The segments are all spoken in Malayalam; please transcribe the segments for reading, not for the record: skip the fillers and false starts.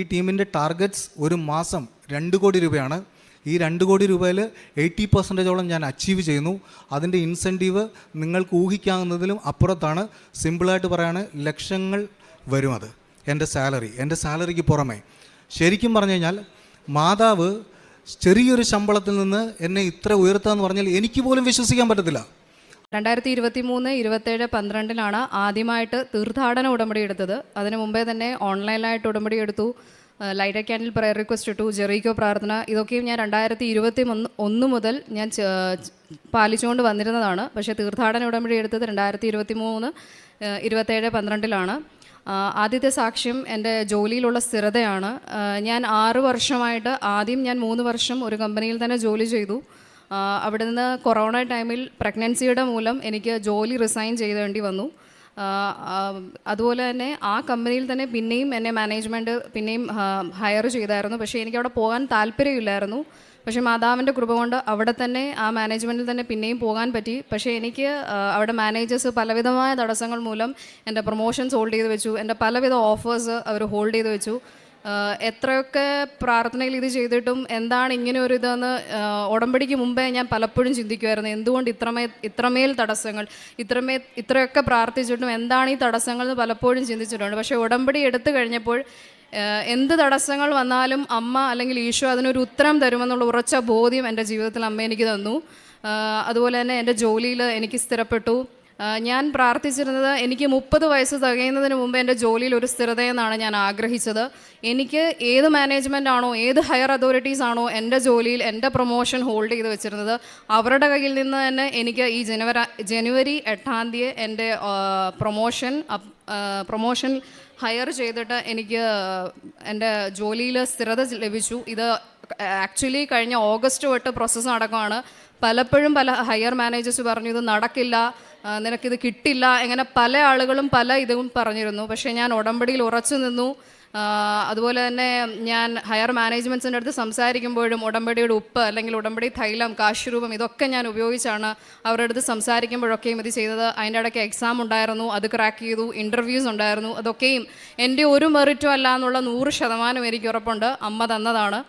ഈ ടീമിൻ്റെ ടാർഗറ്റ്സ് ഒരു മാസം 2 കോടി രൂപയാണ്. ഈ 2 കോടി രൂപയിൽ 80% ഞാൻ അച്ചീവ് ചെയ്യുന്നു. അതിൻ്റെ ഇൻസെൻറ്റീവ് നിങ്ങൾക്ക് ഊഹിക്കാവുന്നതിലും അപ്പുറത്താണ്. സിമ്പിളായിട്ട് പറയാണ്, ലക്ഷങ്ങൾ വരും. അത് എൻ്റെ സാലറിക്ക് പുറമെ. ശരിക്കും പറഞ്ഞു കഴിഞ്ഞാൽ മാതാവ് ചെറിയൊരു ശമ്പളത്തിൽ നിന്ന് എന്നെ ഇത്ര ഉയർത്താന്ന് പറഞ്ഞാൽ എനിക്ക് പോലും വിശ്വസിക്കാൻ പറ്റത്തില്ല. 2023-27-12 ആദ്യമായിട്ട് തീർത്ഥാടന ഉടമ്പടി എടുത്തത്. അതിനു മുമ്പേ തന്നെ ഓൺലൈനായിട്ട് ഉടമ്പടി എടുത്തു. ലൈറ്റ് ക്യാൻഡിൽ പ്രയർ റിക്വസ്റ്റ് ഇട്ടു, ജെറീക്കോ പ്രാർത്ഥന, ഇതൊക്കെയും ഞാൻ 2021 മുതൽ ഞാൻ പാലിച്ചുകൊണ്ട് വന്നിരുന്നതാണ്. പക്ഷേ തീർത്ഥാടന ഉടമ്പടി എടുത്തത് 2023-27-12 ആദ്യത്തെ സാക്ഷ്യം എൻ്റെ ജോലിയിലുള്ള സ്ഥിരതയാണ്. ഞാൻ 6 വർഷമായിട്ട്, ആദ്യം ഞാൻ 3 വർഷം ഒരു കമ്പനിയിൽ തന്നെ ജോലി ചെയ്തു. അവിടെ നിന്ന് കൊറോണ ടൈമിൽ പ്രഗ്നൻസിയുടെ മൂലം എനിക്ക് ജോലി റിസൈൻ ചെയ്തേണ്ടി വന്നു. അതുപോലെ തന്നെ ആ കമ്പനിയിൽ തന്നെ പിന്നെയും എന്നെ മാനേജ്മെൻറ്റ് പിന്നെയും ഹയർ ചെയ്തായിരുന്നു. പക്ഷേ എനിക്കവിടെ പോകാൻ താല്പര്യമില്ലായിരുന്നു. പക്ഷേ മാതാവിൻ്റെ കൃപ കൊണ്ട് അവിടെ തന്നെ ആ മാനേജ്മെൻറ്റിൽ തന്നെ പിന്നെയും പോകാൻ പറ്റി. പക്ഷേ എനിക്ക് അവിടെ മാനേജേഴ്സ് പലവിധമായ തടസ്സങ്ങൾ മൂലം എൻ്റെ പ്രൊമോഷൻസ് ഹോൾഡ് ചെയ്ത് വെച്ചു. എൻ്റെ പലവിധ ഓഫേഴ്സ് അവർ ഹോൾഡ് ചെയ്ത് വെച്ചു. എത്രയൊക്കെ പ്രാർത്ഥനയിൽ ഇത് ചെയ്തിട്ടും എന്താണ് ഇങ്ങനെ ഒരു ഇതെന്ന് ഉടമ്പടിക്ക് മുമ്പേ ഞാൻ പലപ്പോഴും ചിന്തിക്കുമായിരുന്നു. എന്തുകൊണ്ട് ഇത്രമേൽ തടസ്സങ്ങൾ, ഇത്രയൊക്കെ പ്രാർത്ഥിച്ചിട്ടും എന്താണ് ഈ തടസ്സങ്ങൾ എന്ന് പലപ്പോഴും ചിന്തിച്ചിട്ടുണ്ട്. പക്ഷേ ഉടമ്പടി എടുത്തു കഴിഞ്ഞപ്പോൾ എന്ത് തടസ്സങ്ങൾ വന്നാലും അമ്മ അല്ലെങ്കിൽ ഈശോ അതിനൊരു ഉത്തരം തരുമെന്നുള്ള ഉറച്ച ബോധ്യം എൻ്റെ ജീവിതത്തിൽ അമ്മ എനിക്ക് തന്നു. അതുപോലെ തന്നെ എൻ്റെ ജോലിയിൽ എനിക്ക് സ്ഥിരപ്പെട്ടു. ഞാൻ പ്രാർത്ഥിച്ചിരുന്നത് എനിക്ക് 30 വയസ്സ് തികയുന്നതിന് മുമ്പ് എൻ്റെ ജോലിയിൽ ഒരു സ്ഥിരതയെന്നാണ് ഞാൻ ആഗ്രഹിച്ചത്. എനിക്ക് ഏത് മാനേജ്മെൻ്റ് ആണോ, ഏത് ഹയർ അതോറിറ്റീസ് ആണോ എൻ്റെ ജോലിയിൽ എൻ്റെ പ്രൊമോഷൻ ഹോൾഡ് ചെയ്ത് വെച്ചിരുന്നത്, അവരുടെ കയ്യിൽ നിന്ന് തന്നെ എനിക്ക് ഈ ജനുവരി 8 എൻ്റെ പ്രൊമോഷൻ ഹയർ ചെയ്തിട്ട് എനിക്ക് എൻ്റെ ജോലിയിൽ സ്ഥിരത ലഭിച്ചു. ഇത് ആക്ച്വലി കഴിഞ്ഞ ഓഗസ്റ്റ് തൊട്ട് പ്രോസസ്സ് നടക്കുകയാണ്. പലപ്പോഴും പല ഹയർ മാനേജേഴ്സ് പറഞ്ഞു ഇത് നടക്കില്ല, നിനക്കിത് കിട്ടില്ല, ഇങ്ങനെ പല ആളുകളും പല ഇതും പറഞ്ഞിരുന്നു. പക്ഷേ ഞാൻ ഉടമ്പടിയിൽ ഉറച്ചു നിന്നു. അതുപോലെ തന്നെ ഞാൻ ഹയർ മാനേജ്മെൻറ്റ്സിൻ്റെ അടുത്ത് സംസാരിക്കുമ്പോഴും ഉടമ്പടിയുടെ ഉപ്പ് അല്ലെങ്കിൽ ഉടമ്പടി തൈലം, കാശുരൂപം ഇതൊക്കെ ഞാൻ ഉപയോഗിച്ചാണ് അവരുടെ അടുത്ത് സംസാരിക്കുമ്പോഴൊക്കെയും ഇത് ചെയ്തത്. അതിൻ്റെ ഇടയ്ക്ക് എക്സാം ഉണ്ടായിരുന്നു, അത് ക്രാക്ക് ചെയ്തു. ഇൻ്റർവ്യൂസ് ഉണ്ടായിരുന്നു. അതൊക്കെയും എൻ്റെ ഒരു മെറിറ്റും അല്ല എന്നുള്ള 100% എനിക്ക് ഉറപ്പുണ്ട്, അമ്മ തന്നതാണ്.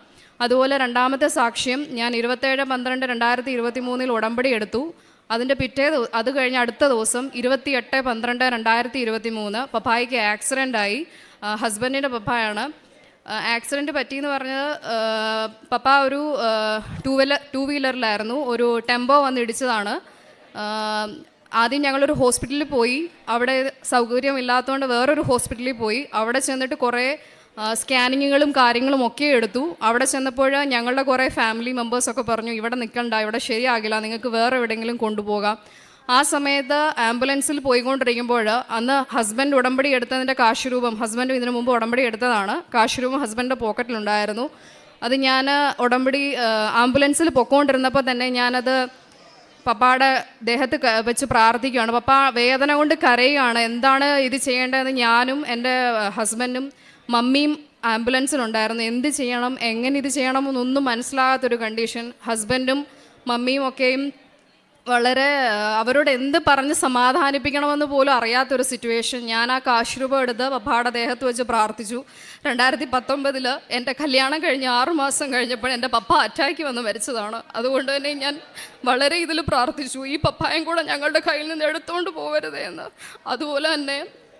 അതുപോലെ രണ്ടാമത്തെ സാക്ഷ്യം, ഞാൻ 27-12-2023 ഉടമ്പടി എടുത്തു. അതിൻ്റെ അത് കഴിഞ്ഞ് അടുത്ത ദിവസം 28-12-2023 പപ്പായ്ക്ക് ആക്സിഡൻ്റായി. ഹസ്ബൻഡിൻ്റെ പപ്പായാണ്. ആക്സിഡൻറ്റ് പറ്റിയെന്ന് പറഞ്ഞത്, പപ്പ ഒരു ടൂ വീലറിലായിരുന്നു. ഒരു ടെമ്പോ വന്ന് ഇടിച്ചതാണ്. ആദ്യം ഞങ്ങളൊരു ഹോസ്പിറ്റലിൽ പോയി. അവിടെ സൗകര്യമില്ലാത്തതുകൊണ്ട് വേറൊരു ഹോസ്പിറ്റലിൽ പോയി. അവിടെ ചെന്നിട്ട് കുറേ സ്കാനിങ്ങുകളും കാര്യങ്ങളും ഒക്കെ എടുത്തു. അവിടെ ചെന്നപ്പോൾ ഞങ്ങളുടെ കുറേ ഫാമിലി മെമ്പേഴ്സൊക്കെ പറഞ്ഞു ഇവിടെ നിൽക്കണ്ട, ഇവിടെ ശരിയാകില്ല, നിങ്ങൾക്ക് വേറെ എവിടെയെങ്കിലും കൊണ്ടുപോകാം. ആ സമയത്ത് ആംബുലൻസിൽ പോയിക്കൊണ്ടിരിക്കുമ്പോൾ അന്ന് ഹസ്ബൻഡ് ഉടമ്പടി എടുത്തതിൻ്റെ കാശുരൂപം, ഹസ്ബൻഡ് ഇതിനു മുമ്പ് ഉടമ്പടി എടുത്തതാണ്, കാശുരൂപം ഹസ്ബൻഡിൻ്റെ പോക്കറ്റിലുണ്ടായിരുന്നു. അത് ഞാൻ ഉടമ്പടി ആംബുലൻസിൽ പൊക്കോണ്ടിരുന്നപ്പോൾ തന്നെ ഞാനത് പപ്പായുടെ ദേഹത്ത് വെച്ച് പ്രാർത്ഥിക്കുകയാണ്. പപ്പ വേദന കൊണ്ട് കരയുകയാണ്. എന്താണ് ഇത് ചെയ്യേണ്ടതെന്ന് ഞാനും എൻ്റെ ഹസ്ബൻഡും മമ്മിയും ആംബുലൻസിലുണ്ടായിരുന്നു. എന്ത് ചെയ്യണം, എങ്ങനെ ഇത് ചെയ്യണമെന്നൊന്നും മനസ്സിലാകാത്തൊരു കണ്ടീഷൻ. ഹസ്ബൻഡും മമ്മിയും ഒക്കെയും വളരെ അവരോട് എന്ത് പറഞ്ഞ് സമാധാനിപ്പിക്കണമെന്ന് പോലും അറിയാത്തൊരു സിറ്റുവേഷൻ. ഞാൻ ആ കാശുരൂപം എടുത്ത് പപ്പായുടെ ദേഹത്ത് വെച്ച് പ്രാർത്ഥിച്ചു. 2019 എൻ്റെ കല്യാണം കഴിഞ്ഞ് 6 മാസം കഴിഞ്ഞപ്പോൾ എൻ്റെ പപ്പ അറ്റാക്ക് വന്ന് മരിച്ചതാണ്. അതുകൊണ്ട് തന്നെ ഞാൻ വളരെ ഇതിൽ പ്രാർത്ഥിച്ചു, ഈ പപ്പായും കൂടെ ഞങ്ങളുടെ കയ്യിൽ നിന്ന് എടുത്തുകൊണ്ട് പോകരുതേ എന്ന്. അതുപോലെ തന്നെ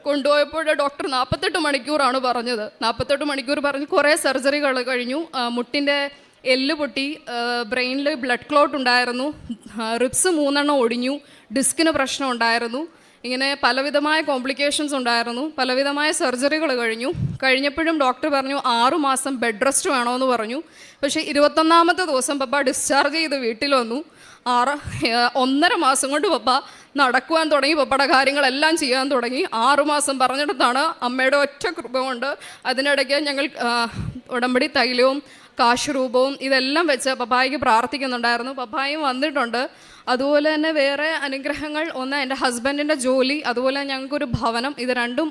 കൊണ്ടുപോയപ്പോൾ ഡോക്ടർ 48 മണിക്കൂറാണ് പറഞ്ഞത്. 48 മണിക്കൂർ പറഞ്ഞ് കുറേ സർജറികൾ കഴിഞ്ഞു. മുട്ടിൻ്റെ എല്ല് പൊട്ടി, ബ്രെയിനിൽ ബ്ലഡ് ക്ലോട്ട് ഉണ്ടായിരുന്നു, റിബ്സ് 3 ഒടിഞ്ഞു, ഡിസ്കിന് പ്രശ്നം ഉണ്ടായിരുന്നു. ഇങ്ങനെ പലവിധമായ കോംപ്ലിക്കേഷൻസ് ഉണ്ടായിരുന്നു. പലവിധമായ സർജറികൾ കഴിഞ്ഞപ്പോഴും ഡോക്ടർ പറഞ്ഞു 6 മാസം ബെഡ് റെസ്റ്റ് വേണമെന്ന് പറഞ്ഞു. പക്ഷേ 21ാമത്തെ ദിവസം പപ്പ ഡിസ്ചാർജ് ചെയ്ത് വീട്ടിൽ വന്നു. 1.5 മാസം കൊണ്ട് പപ്പ നടക്കുവാൻ തുടങ്ങി, പപ്പയുടെ കാര്യങ്ങളെല്ലാം ചെയ്യാൻ തുടങ്ങി. 6 മാസം പറഞ്ഞിടത്താണ് അമ്മയുടെ ഒറ്റ കൃപ കൊണ്ട്. അതിനിടയ്ക്ക് ഞങ്ങൾ ഉടമ്പടി തൈലവും കാശുരൂപവും ഇതെല്ലാം വെച്ച് പപ്പായ്ക്ക് പ്രാർത്ഥിക്കുന്നുണ്ടായിരുന്നു. പപ്പായും വന്നിട്ടുണ്ട്. അതുപോലെ തന്നെ വേറെ അനുഗ്രഹങ്ങൾ, ഒന്ന് എൻ്റെ ഹസ്ബൻഡിൻ്റെ ജോലി, അതുപോലെ ഞങ്ങൾക്കൊരു ഭവനം. ഇത് രണ്ടും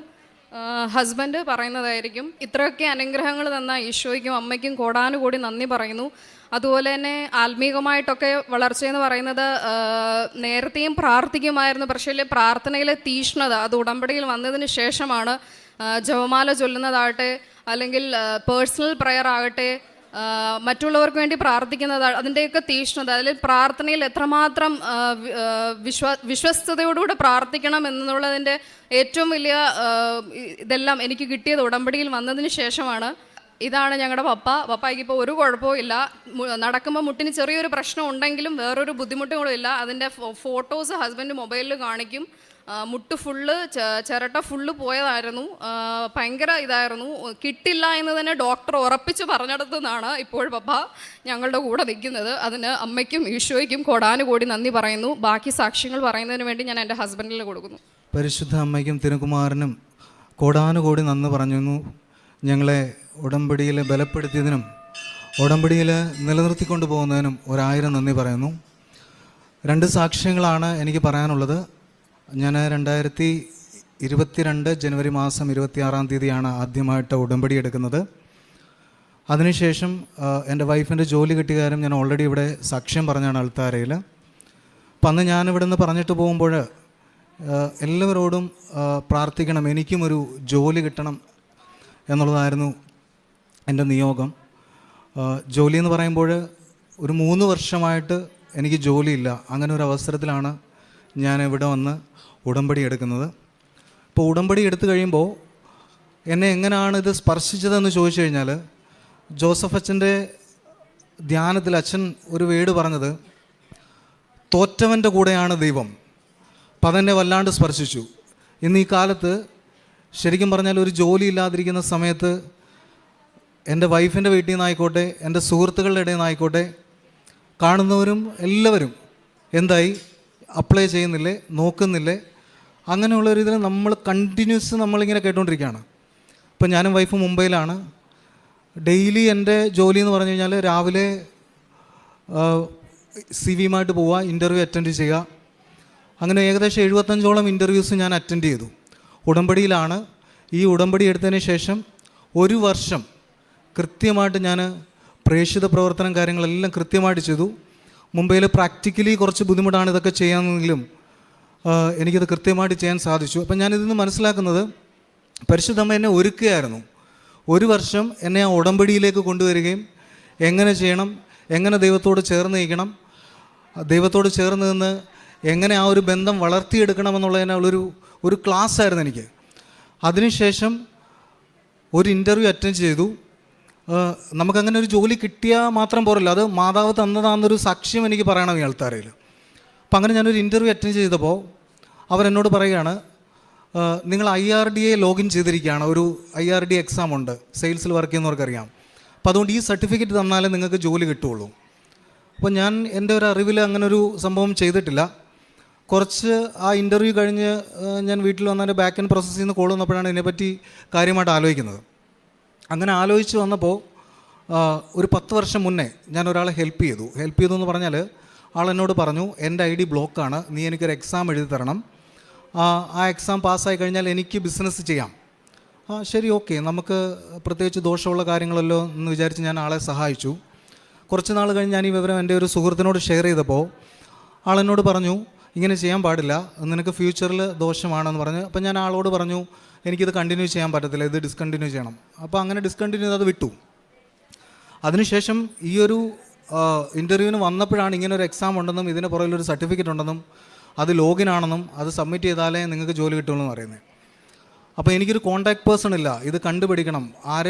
ഹസ്ബൻഡ് പറയുന്നതായിരിക്കും. ഇത്രയൊക്കെ അനുഗ്രഹങ്ങൾ തന്ന ഈശോയ്ക്കും അമ്മയ്ക്കും കോടാനുകൂടി നന്ദി പറയുന്നു. അതുപോലെ തന്നെ ആത്മീകമായിട്ടൊക്കെ വളർച്ചയെന്ന് പറയുന്നത് നേരത്തെയും പ്രാർത്ഥിക്കുമായിരുന്നു. പക്ഷേ പ്രാർത്ഥനയിലെ തീഷ്ണത അത് ഉടമ്പടിയിൽ വന്നതിന് ശേഷമാണ്. ജപമാല ചൊല്ലുന്നതാകട്ടെ, അല്ലെങ്കിൽ പേഴ്സണൽ പ്രയർ ആകട്ടെ, മറ്റുള്ളവർക്ക് വേണ്ടി പ്രാർത്ഥിക്കുന്നത്, അതിൻ്റെയൊക്കെ തീഷ്ണത, അതിൽ പ്രാർത്ഥനയിൽ എത്രമാത്രം വിശ്വസ്തയോടുകൂടെ പ്രാർത്ഥിക്കണം എന്നുള്ളതിൻ്റെ ഏറ്റവും വലിയ ഇതെല്ലാം എനിക്ക് കിട്ടിയത് ഉടമ്പടിയിൽ വന്നതിന് ശേഷമാണ്. ഇതാണ് ഞങ്ങളുടെ പപ്പായ്ക്ക് ഇപ്പോൾ ഒരു കുഴപ്പവും ഇല്ല. നടക്കുമ്പോൾ മുട്ടിന് ചെറിയൊരു പ്രശ്നം ഉണ്ടെങ്കിലും വേറൊരു ബുദ്ധിമുട്ടുകളും ഇല്ല. അതിൻ്റെ ഫോട്ടോസ് ഹസ്ബൻഡ് മൊബൈലിൽ കാണിക്കും. മുട്ട് ഫുള്ള്, ചിരട്ട ഫുള്ള് പോയതായിരുന്നു. ഭയങ്കര ഇതായിരുന്നു. കിട്ടില്ല എന്ന് തന്നെ ഡോക്ടർ ഉറപ്പിച്ച് പറഞ്ഞിടത്തു നിന്നാണ് ഇപ്പോൾ പപ്പ ഞങ്ങളുടെ കൂടെ നിൽക്കുന്നത്. അതിന് അമ്മയ്ക്കും ഈശോയ്ക്കും കോടാനുകോടി നന്ദി പറയുന്നു. ബാക്കി സാക്ഷ്യങ്ങൾ പറയുന്നതിന് വേണ്ടി ഞാൻ എൻ്റെ ഹസ്ബൻഡിൽ കൊടുക്കുന്നു. പരിശുദ്ധ അമ്മയ്ക്കും തിരുകുമാരനും കോടാനുകോടി നന്ദി പറഞ്ഞു. ഞങ്ങളെ ഉടമ്പടിയിൽ ബലപ്പെടുത്തിയതിനും ഉടമ്പടിയിൽ നിലനിർത്തിക്കൊണ്ട് പോകുന്നതിനും 1000 നന്ദി പറയുന്നു. 2 സാക്ഷ്യങ്ങളാണ് എനിക്ക് പറയാനുള്ളത്. ഞാൻ 2022 ജനുവരി മാസം 26-ാം തീയതിയാണ് ആദ്യമായിട്ട് ഉടമ്പടി എടുക്കുന്നത്. അതിനുശേഷം എൻ്റെ വൈഫിൻ്റെ ജോലി കിട്ടിയ കാര്യം ഞാൻ ഓൾറെഡി ഇവിടെ സാക്ഷ്യം പറഞ്ഞാണ് അൾത്താരയിൽ. അപ്പം അന്ന് ഞാനിവിടെ നിന്ന് പറഞ്ഞിട്ട് പോകുമ്പോൾ എല്ലാവരോടും പ്രാർത്ഥിക്കണം, എനിക്കും ഒരു ജോലി കിട്ടണം എന്നുള്ളതായിരുന്നു എൻ്റെ നിയോഗം. ജോലി എന്ന് പറയുമ്പോൾ ഒരു 3 വർഷമായിട്ട് എനിക്ക് ജോലിയില്ല. അങ്ങനെ ഒരു അവസരത്തിലാണ് ഞാൻ ഇവിടെ വന്ന് ഉടമ്പടി എടുക്കുന്നത്. ഇപ്പോൾ ഉടമ്പടി എടുത്തു കഴിയുമ്പോൾ എന്നെ എങ്ങനെയാണ് ഇത് സ്പർശിച്ചതെന്ന് ചോദിച്ചു കഴിഞ്ഞാൽ, ജോസഫ് അച്ഛൻ്റെ ധ്യാനത്തിൽ അച്ഛൻ ഒരു വേട് പറഞ്ഞത്, തോറ്റവൻ്റെ കൂടെയാണ് ദൈവം. അപ്പം അതെന്നെ വല്ലാണ്ട് സ്പർശിച്ചു. ഇന്ന് ഈ കാലത്ത് ശരിക്കും പറഞ്ഞാൽ ഒരു ജോലി ഇല്ലാതിരിക്കുന്ന സമയത്ത് എൻ്റെ വൈഫിൻ്റെ വീട്ടിൽ നിന്നായിക്കോട്ടെ, എൻ്റെ സുഹൃത്തുക്കളുടെ ഇടയിൽ നിന്നായിക്കോട്ടെ, കാണുന്നവരും എല്ലാവരും എന്തായി അപ്ലൈ ചെയ്യുന്നില്ലേ, നോക്കുന്നില്ലേ, അങ്ങനെയുള്ളൊരു ഇതിൽ നമ്മൾ കണ്ടിന്യൂസ് നമ്മളിങ്ങനെ കേട്ടുകൊണ്ടിരിക്കുകയാണ്. ഇപ്പം ഞാനും വൈഫ് മുംബൈയിലാണ്. ഡെയിലി എൻ്റെ ജോലി എന്ന് പറഞ്ഞു കഴിഞ്ഞാൽ രാവിലെ CV-യുമായിട്ട് പോവുക, ഇൻ്റർവ്യൂ അറ്റൻഡ് ചെയ്യുക. അങ്ങനെ ഏകദേശം 75ഓളം ഇൻ്റർവ്യൂസ് ഞാൻ അറ്റൻഡ് ചെയ്തു. ഉടമ്പടിയിലാണ്. ഈ ഉടമ്പടി എടുത്തതിന് ശേഷം 1 വർഷം കൃത്യമായിട്ട് ഞാൻ പ്രേക്ഷിത പ്രവർത്തനം കാര്യങ്ങളെല്ലാം കൃത്യമായിട്ട് ചെയ്തു. മുംബൈയിൽ പ്രാക്ടിക്കലി കുറച്ച് ബുദ്ധിമുട്ടാണ് ഇതൊക്കെ ചെയ്യാമെന്നെങ്കിലും എനിക്കത് കൃത്യമായിട്ട് ചെയ്യാൻ സാധിച്ചു. അപ്പം ഞാനിതിൽ നിന്ന് മനസ്സിലാക്കുന്നത്, പരിശുദ്ധമ്മ എന്നെ ഒരുക്കുകയായിരുന്നു. 1 വർഷം എന്നെ ആ ഉടമ്പടിയിലേക്ക് കൊണ്ടുവരികയും എങ്ങനെ ചെയ്യണം, എങ്ങനെ ദൈവത്തോട് ചേർന്ന് നിൽക്കണം, ദൈവത്തോട് ചേർന്ന് നിന്ന് എങ്ങനെ ആ ഒരു ബന്ധം വളർത്തിയെടുക്കണമെന്നുള്ളതിനുള്ളൊരു ക്ലാസ് ആയിരുന്നു എനിക്ക്. അതിനുശേഷം ഒരു ഇൻ്റർവ്യൂ അറ്റൻഡ് ചെയ്തു. നമുക്കങ്ങനെ ഒരു ജോലി കിട്ടിയാൽ മാത്രം പോരല്ലോ, അത് മാതാവ് തന്നതാണെന്നൊരു സാക്ഷ്യം എനിക്ക് പറയണം ഈ ആൾക്കാരിൽ. അപ്പം അങ്ങനെ ഞാനൊരു ഇൻ്റർവ്യൂ അറ്റൻഡ് ചെയ്തപ്പോൾ അവരെന്നോട് പറയുകയാണ്, നിങ്ങൾ IRDA ലോഗിൻ ചെയ്തിരിക്കുകയാണ്. ഒരു IRD എക്സാം ഉണ്ട്, സെയിൽസിൽ വർക്ക് ചെയ്യുന്നവർക്കറിയാം. അപ്പോൾ അതുകൊണ്ട് ഈ സർട്ടിഫിക്കറ്റ് തന്നാലേ നിങ്ങൾക്ക് ജോലി കിട്ടുകയുള്ളൂ. അപ്പോൾ ഞാൻ എൻ്റെ ഒരു അറിവിൽ അങ്ങനൊരു സംഭവം ചെയ്തിട്ടില്ല. കുറച്ച് ആ ഇൻ്റർവ്യൂ കഴിഞ്ഞ് ഞാൻ വീട്ടിൽ വന്നതിൻ്റെ ബാക്ക് ആൻഡ് പ്രോസസ്സിൽ നിന്ന് കോൾ വന്നപ്പോഴാണ് ഇതിനെപ്പറ്റി കാര്യമായിട്ട് ആലോചിക്കുന്നത്. അങ്ങനെ ആലോചിച്ച് വന്നപ്പോൾ ഒരു 10 വർഷം മുന്നേ ഞാൻ ഒരാളെ ഹെൽപ്പ് ചെയ്തു എന്ന് പറഞ്ഞാൽ, ആളെന്നോട് പറഞ്ഞു, എൻ്റെ ID ബ്ലോക്കാണ്, നീ എനിക്കൊരു എക്സാം എഴുതി തരണം, ആ എക്സാം പാസ്സായി കഴിഞ്ഞാൽ എനിക്ക് ബിസിനസ് ചെയ്യാം. ശരി, ഓക്കെ, നമുക്ക് പ്രത്യേകിച്ച് ദോഷമുള്ള കാര്യങ്ങളല്ലോ എന്ന് വിചാരിച്ച് ഞാൻ ആളെ സഹായിച്ചു. കുറച്ച് നാൾ കഴിഞ്ഞ് ഞാൻ ഈ വിവരം എൻ്റെ ഒരു സുഹൃത്തിനോട് ഷെയർ ചെയ്തപ്പോൾ ആളെന്നോട് പറഞ്ഞു, ഇങ്ങനെ ചെയ്യാൻ പാടില്ല, നിനക്ക് ഫ്യൂച്ചറിൽ ദോഷമാണെന്ന് പറഞ്ഞു. അപ്പം ഞാൻ ആളോട് പറഞ്ഞു, എനിക്കിത് കണ്ടിന്യൂ ചെയ്യാൻ പറ്റത്തില്ല, ഇത് ഡിസ്കണ്ടിന്യൂ ചെയ്യണം. അപ്പോൾ അങ്ങനെ ഡിസ്കണ്ടിന്യൂ ചെയ്ത് അത് വിട്ടു. അതിനുശേഷം ഈ ഒരു ഇൻ്റർവ്യൂവിന് വന്നപ്പോഴാണ് ഇങ്ങനെ ഒരു എക്സാം ഉണ്ടെന്നും ഇതിന് പുറകിലൊരു സർട്ടിഫിക്കറ്റ് ഉണ്ടെന്നും അത് ലോഗിൻ ആണെന്നും അത് സബ്മിറ്റ് ചെയ്താലേ നിങ്ങൾക്ക് ജോലി കിട്ടുള്ളൂ എന്ന് പറയുന്നത്. അപ്പോൾ എനിക്കൊരു കോൺടാക്ട് പേഴ്സൺ ഇല്ല, ഇത് കണ്ടുപിടിക്കണം,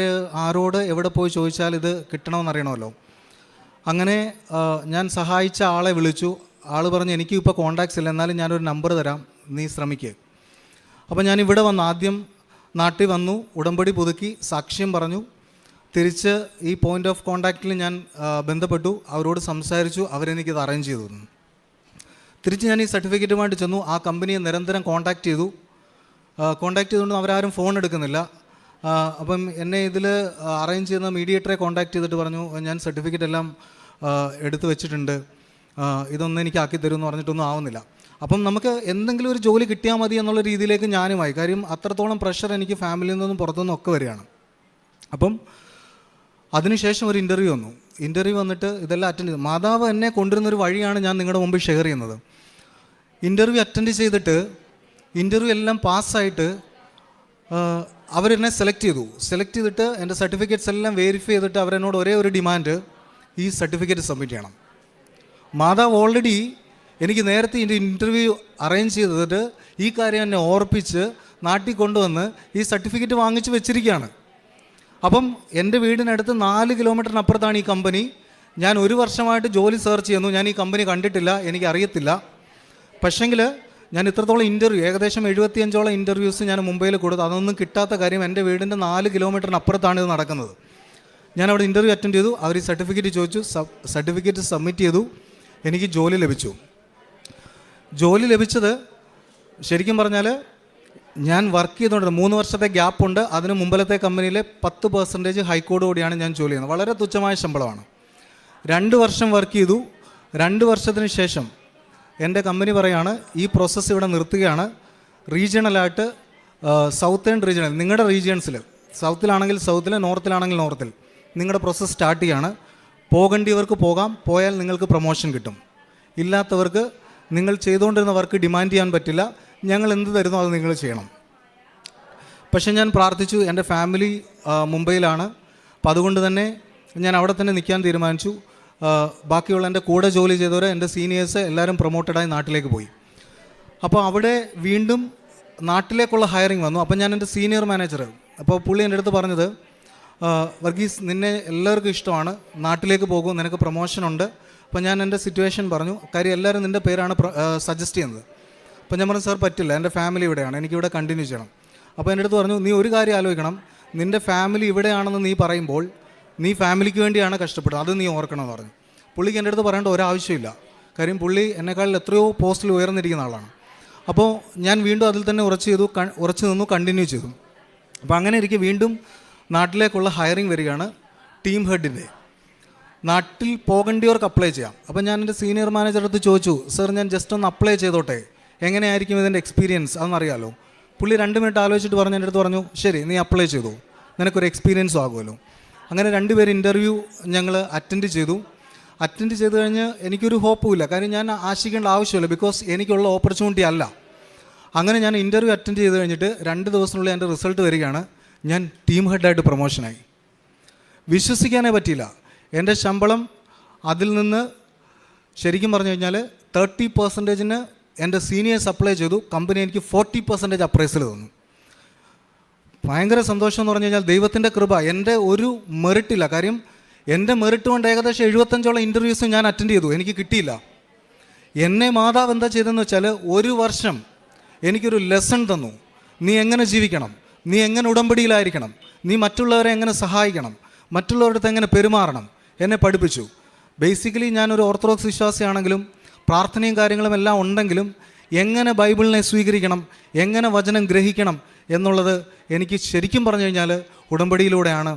ആരോട് എവിടെ പോയി ചോദിച്ചാൽ ഇത് കിട്ടണമെന്നറിയണമല്ലോ. അങ്ങനെ ഞാൻ സഹായിച്ച ആളെ വിളിച്ചു. ആൾ പറഞ്ഞു, എനിക്ക് ഇപ്പോൾ കോൺടാക്ട്സ് ഇല്ല, എന്നാലും ഞാനൊരു നമ്പർ തരാം, നീ ശ്രമിക്കുക. അപ്പോൾ ഞാൻ ഇവിടെ വന്നു, ആദ്യം നാട്ടിൽ വന്നു, ഉടമ്പടി പുതുക്കി, സാക്ഷ്യം പറഞ്ഞു. തിരിച്ച് ഈ പോയിൻ്റ് ഓഫ് കോൺടാക്റ്റിൽ ഞാൻ ബന്ധപ്പെട്ടു, അവരോട് സംസാരിച്ചു, അവരെനിക്കിത് അറേഞ്ച് ചെയ്തു തന്നു. തിരിച്ച് ഞാൻ ഈ സർട്ടിഫിക്കറ്റുമായിട്ട് ചെന്നു. ആ കമ്പനിയെ നിരന്തരം കോൺടാക്റ്റ് ചെയ്തുകൊണ്ട് അവരാരും ഫോൺ എടുക്കുന്നില്ല. അപ്പം എന്നെ ഇതിൽ അറേഞ്ച് ചെയ്യുന്ന മീഡിയേറ്ററെ കോൺടാക്റ്റ് ചെയ്തിട്ട് പറഞ്ഞു, ഞാൻ സർട്ടിഫിക്കറ്റ് എല്ലാം എടുത്തു വെച്ചിട്ടുണ്ട്, ഇതൊന്നും എനിക്ക് ആക്കി തരുമെന്ന് പറഞ്ഞിട്ടൊന്നും ആവുന്നില്ല. അപ്പം നമുക്ക് എന്തെങ്കിലും ഒരു ജോലി കിട്ടിയാൽ മതി എന്നുള്ള രീതിയിലേക്ക് ഞാനുമായി. കാര്യം അത്രത്തോളം പ്രഷർ എനിക്ക് ഫാമിലിയിൽ നിന്നും പുറത്തുനിന്നും ഒക്കെ വരികയാണ്. അപ്പം അതിനുശേഷം ഒരു ഇൻ്റർവ്യൂ വന്നു. ഇൻ്റർവ്യൂ വന്നിട്ട് ഇതെല്ലാം അറ്റൻഡ് ചെയ്തു. മാതാവ് എന്നെ കൊണ്ടുവരുന്നൊരു വഴിയാണ് ഞാൻ നിങ്ങളുടെ മുമ്പിൽ ഷെയർ ചെയ്യുന്നത്. ഇൻ്റർവ്യൂ അറ്റൻഡ് ചെയ്തിട്ട് ഇൻ്റർവ്യൂ എല്ലാം പാസ്സായിട്ട് അവരെന്നെ സെലക്ട് ചെയ്തിട്ട് എൻ്റെ സർട്ടിഫിക്കറ്റ്സ് എല്ലാം വെരിഫൈ ചെയ്തിട്ട് അവരെന്നോട് ഒരേ ഒരു ഡിമാൻഡ്, ഈ സർട്ടിഫിക്കറ്റ് സബ്മിറ്റ് ചെയ്യണം. മാതാവ് ഓൾറെഡി എനിക്ക് നേരത്തെ ഇതിൻ്റെ ഇൻ്റർവ്യൂ അറേഞ്ച് ചെയ്തിട്ട് ഈ കാര്യം എന്നെ ഓർപ്പിച്ച് നാട്ടിൽ കൊണ്ടുവന്ന് ഈ സർട്ടിഫിക്കറ്റ് വാങ്ങിച്ച് വെച്ചിരിക്കുകയാണ്. അപ്പം എൻ്റെ വീടിനടുത്ത് 4 കിലോമീറ്ററിനപ്പുറത്താണ് ഈ കമ്പനി. ഞാൻ 1 വർഷമായിട്ട് ജോലി സെർച്ച് ചെയ്യുന്നു. ഞാൻ ഈ കമ്പനി കണ്ടിട്ടില്ല, എനിക്കറിയത്തില്ല. പക്ഷേങ്കിൽ ഞാൻ ഇത്രത്തോളം ഇൻ്റർവ്യൂ, ഏകദേശം 75ഓളം ഇൻ്റർവ്യൂസ് ഞാൻ മുംബൈയിൽ കൊടുത്തു. അതൊന്നും കിട്ടാത്ത കാര്യം എൻ്റെ വീടിൻ്റെ 4 കിലോമീറ്ററിനപ്പുറത്താണ് ഇത് നടക്കുന്നത്. ഞാൻ അവിടെ ഇൻ്റർവ്യൂ അറ്റൻഡ് ചെയ്തു. അവർ ഈ സർട്ടിഫിക്കറ്റ് ചോദിച്ചു, സർട്ടിഫിക്കറ്റ് സബ്മിറ്റ് ചെയ്തു. എനിക്ക് ജോലി ലഭിച്ചു. ജോലി ലഭിച്ചത് ശരിക്കും പറഞ്ഞാൽ ഞാൻ വർക്ക് ചെയ്തുകൊണ്ട് 3 വർഷത്തെ ഗ്യാപ്പുണ്ട്. അതിന് മുമ്പിലത്തെ കമ്പനിയിലെ 10% ഹൈക്കോടതിയോടെയാണ് ഞാൻ ജോലി ചെയ്യുന്നത്. വളരെ തുച്ഛമായ ശമ്പളമാണ്. 2 വർഷം വർക്ക് ചെയ്തു. 2 വർഷത്തിന് ശേഷം എൻ്റെ കമ്പനി പറയാണ്, ഈ പ്രോസസ്സ് ഇവിടെ നിർത്തുകയാണ്. റീജിയണലായിട്ട് സൗത്തേൺ റീജിയണൽ, നിങ്ങളുടെ റീജിയൻസിൽ, സൗത്തിലാണെങ്കിൽ സൗത്തിൽ, നോർത്തിലാണെങ്കിൽ നോർത്തിൽ നിങ്ങളുടെ പ്രോസസ്സ് സ്റ്റാർട്ട് ചെയ്യാണ്. പോകേണ്ടിയവർക്ക് പോകാം, പോയാൽ നിങ്ങൾക്ക് പ്രൊമോഷൻ കിട്ടും. ഇല്ലാത്തവർക്ക് നിങ്ങൾ ചെയ്തുകൊണ്ടിരുന്ന വർക്ക് ഡിമാൻഡ് ചെയ്യാൻ പറ്റില്ല, ഞങ്ങൾ എന്ത് തരുന്നോ അത് നിങ്ങൾ ചെയ്യണം. പക്ഷേ ഞാൻ പ്രാർത്ഥിച്ചു. എൻ്റെ ഫാമിലി മുംബൈയിലാണ്. അപ്പം അതുകൊണ്ട് തന്നെ ഞാൻ അവിടെ തന്നെ നിൽക്കാൻ തീരുമാനിച്ചു. ബാക്കിയുള്ള എൻ്റെ കൂടെ ജോലി ചെയ്തവർ, എൻ്റെ സീനിയേഴ്സ് എല്ലാവരും പ്രൊമോട്ടഡായി നാട്ടിലേക്ക് പോയി. അപ്പോൾ അവിടെ വീണ്ടും നാട്ടിലേക്കുള്ള ഹയറിങ് വന്നു. അപ്പോൾ ഞാൻ എൻ്റെ സീനിയർ മാനേജർ, അപ്പോൾ പുള്ളി എൻ്റെ അടുത്ത് പറഞ്ഞത്, വർഗീസ് നിന്നെ എല്ലാവർക്കും ഇഷ്ടമാണ്, നാട്ടിലേക്ക് പോകും, നിനക്ക് പ്രൊമോഷനുണ്ട്. അപ്പോൾ ഞാൻ എൻ്റെ സിറ്റുവേഷൻ പറഞ്ഞു. കാര്യം എല്ലാവരും നിൻ്റെ പേരാണ് സജസ്റ്റ് ചെയ്യുന്നത്. അപ്പോൾ ഞാൻ പറഞ്ഞു, സാർ പറ്റില്ല, എൻ്റെ ഫാമിലി ഇവിടെയാണ്, എനിക്കിവിടെ കണ്ടിന്യൂ ചെയ്യണം. അപ്പോൾ എൻ്റെ അടുത്ത് പറഞ്ഞു, നീ ഒരു കാര്യം ആലോചിക്കണം, നിൻ്റെ ഫാമിലി ഇവിടെയാണെന്ന് നീ പറയുമ്പോൾ നീ ഫാമിലിക്ക് വേണ്ടിയാണ് കഷ്ടപ്പെടുന്നത്, അത് നീ ഓർക്കണമെന്ന് പറഞ്ഞു. പുള്ളിക്ക് എൻ്റെ അടുത്ത് പറയേണ്ട ഒരാവശ്യമില്ല. കാര്യം പുള്ളി എന്നെക്കാൾ എത്രയോ പോസ്റ്റിൽ ഉയർന്നിരിക്കുന്ന ആളാണ്. അപ്പോൾ ഞാൻ വീണ്ടും അതിൽ തന്നെ ഉറച്ചു നിന്നു, കണ്ടിന്യൂ ചെയ്തു. അപ്പോൾ അങ്ങനെ ഇരിക്കെ വീണ്ടും നാട്ടിലേക്കുള്ള ഹയറിങ് വരികയാണ്. ടീം ഹെഡിൻ്റെ നാട്ടിൽ പോകേണ്ടിയവർക്ക് അപ്ലൈ ചെയ്യാം. അപ്പോൾ ഞാൻ എൻ്റെ സീനിയർ മാനേജറുടെ അടുത്ത് ചോദിച്ചു, സർ ഞാൻ ജസ്റ്റ് ഒന്ന് അപ്ലൈ ചെയ്തോട്ടെ, എങ്ങനെയായിരിക്കും ഇതിൻ്റെ എക്സ്പീരിയൻസ് അതെന്നറിയാമല്ലോ. പുള്ളി 2 മിനിറ്റ് ആലോചിച്ചിട്ട് പറഞ്ഞു, എൻ്റെ അടുത്ത് പറഞ്ഞു, ശരി നീ അപ്ലൈ ചെയ്തു, നിനക്കൊരു എക്സ്പീരിയൻസും ആകുമല്ലോ. അങ്ങനെ 2 പേര് ഇൻ്റർവ്യൂ ഞങ്ങൾ അറ്റൻഡ് ചെയ്തു കഴിഞ്ഞ് എനിക്കൊരു ഹോപ്പുമില്ല. കാര്യം ഞാൻ ആശിക്കേണ്ട ആവശ്യമില്ല, ബിക്കോസ് എനിക്കുള്ള ഓപ്പർച്യൂണിറ്റി അല്ല. അങ്ങനെ ഞാൻ ഇൻ്റർവ്യൂ അറ്റൻഡ് ചെയ്ത് കഴിഞ്ഞിട്ട് 2 ദിവസത്തിനുള്ളിൽ എൻ്റെ റിസൾട്ട് വരികയാണ്. ഞാൻ ടീം ഹെഡായിട്ട് പ്രൊമോഷനായി. വിശ്വസിക്കാനേ പറ്റിയില്ല. എൻ്റെ ശമ്പളം അതിൽ നിന്ന് ശരിക്കും പറഞ്ഞു കഴിഞ്ഞാൽ 30%-ന് എൻ്റെ സീനിയേഴ്സ് അപ്ലൈ ചെയ്തു. കമ്പനി എനിക്ക് 40% അപ്രൈസിൽ തന്നു. ഭയങ്കര സന്തോഷം എന്ന് പറഞ്ഞു കഴിഞ്ഞാൽ ദൈവത്തിൻ്റെ കൃപ. എൻ്റെ ഒരു മെറിറ്റില്ല. കാര്യം എൻ്റെ മെറിറ്റ് കൊണ്ട് ഏകദേശം 75ഓളം ഇൻ്റർവ്യൂസ് ഞാൻ അറ്റൻഡ് ചെയ്തു, എനിക്ക് കിട്ടിയില്ല. എന്നെ മാതാവ് എന്താ ചെയ്തതെന്ന് വെച്ചാൽ 1 വർഷം എനിക്കൊരു ലെസൺ തന്നു. നീ എങ്ങനെ ജീവിക്കണം, നീ എങ്ങനെ ഉടമ്പടിയിലായിരിക്കണം, നീ മറ്റുള്ളവരെ എങ്ങനെ സഹായിക്കണം, മറ്റുള്ളവരുടെ അടുത്ത് എങ്ങനെ പെരുമാറണം, എന്നെ പഠിപ്പിച്ചു. ബേസിക്കലി ഞാനൊരു ഓർത്തഡോക്സ് വിശ്വാസിയാണെങ്കിലും പ്രാർത്ഥനയും കാര്യങ്ങളും എല്ലാം ഉണ്ടെങ്കിലും എങ്ങനെ ബൈബിളിനെ സ്വീകരിക്കണം, എങ്ങനെ വചനം ഗ്രഹിക്കണം എന്നുള്ളത് എനിക്ക് ശരിക്കും പറഞ്ഞു കഴിഞ്ഞാൽ ഉടമ്പടിയിലൂടെയാണ്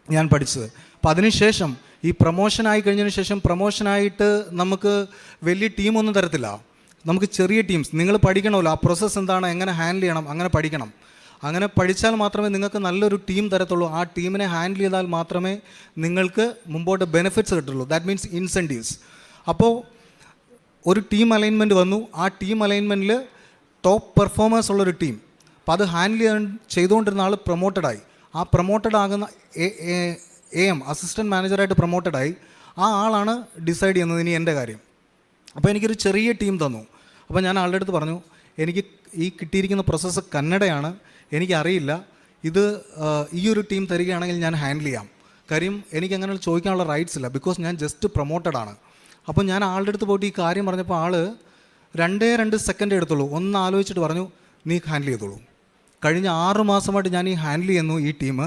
ഞാൻ പഠിച്ചത്. അപ്പോൾ അതിനുശേഷം ഈ പ്രൊമോഷനായി കഴിഞ്ഞതിന് ശേഷം, പ്രൊമോഷനായിട്ട് നമുക്ക് വലിയ ടീമൊന്നും തരത്തില്ല, നമുക്ക് ചെറിയ ടീംസ്. നിങ്ങൾ പഠിക്കണമല്ലോ ആ പ്രോസസ്സ് എന്താണ്, എങ്ങനെ ഹാൻഡിൽ ചെയ്യണം, അങ്ങനെ പഠിക്കണം. അങ്ങനെ പഠിച്ചാൽ മാത്രമേ നിങ്ങൾക്ക് നല്ലൊരു ടീം തരത്തുള്ളൂ. ആ ടീമിനെ ഹാൻഡിൽ ചെയ്താൽ മാത്രമേ നിങ്ങൾക്ക് മുമ്പോട്ട് ബെനിഫിറ്റ്സ് കിട്ടുള്ളൂ. That means incentives. അപ്പോൾ ഒരു ടീം അലൈൻമെൻറ്റ് വന്നു. ആ ടീം അലൈൻമെൻറ്റിൽ ടോപ്പ് പെർഫോമേഴ്സ് ഉള്ളൊരു ടീം. അപ്പോൾ അത് ഹാൻഡിൽ ചെയ്തുകൊണ്ടിരുന്ന ആൾ പ്രൊമോട്ടഡായി. ആ പ്രൊമോട്ടഡ് ആകുന്ന AM അസിസ്റ്റൻറ്റ് മാനേജറായിട്ട് പ്രൊമോട്ടഡായി. ആ ആളാണ് ഡിസൈഡ് ചെയ്യുന്നത് ഇനി എൻ്റെ കാര്യം. അപ്പോൾ എനിക്കൊരു ചെറിയ ടീം തന്നു. അപ്പോൾ ഞാൻ ആളുടെ അടുത്ത് പറഞ്ഞു, എനിക്ക് ഈ കിട്ടിയിരിക്കുന്ന പ്രോസസ്സ് കന്നഡയാണ്, എനിക്കറിയില്ല, ഇത് ഈ ഒരു ടീം തരികയാണെങ്കിൽ ഞാൻ ഹാൻഡിൽ ചെയ്യാം. കാര്യം എനിക്കങ്ങനെ ചോദിക്കാനുള്ള റൈറ്റ്സ് ഇല്ല, ബിക്കോസ് ഞാൻ ജസ്റ്റ് പ്രൊമോട്ടഡാണ്. അപ്പോൾ ഞാൻ ആളുടെ അടുത്ത് പോയിട്ട് ഈ കാര്യം പറഞ്ഞപ്പോൾ ആൾ 2 സെക്കൻഡ് എടുത്തുള്ളൂ, ഒന്ന് ആലോചിച്ചിട്ട് പറഞ്ഞു, നീ ഹാൻഡിൽ ചെയ്തോളൂ. കഴിഞ്ഞ 6 മാസമായിട്ട് ഞാൻ ഈ ഹാൻഡിൽ ചെയ്യുന്നു ഈ ടീം.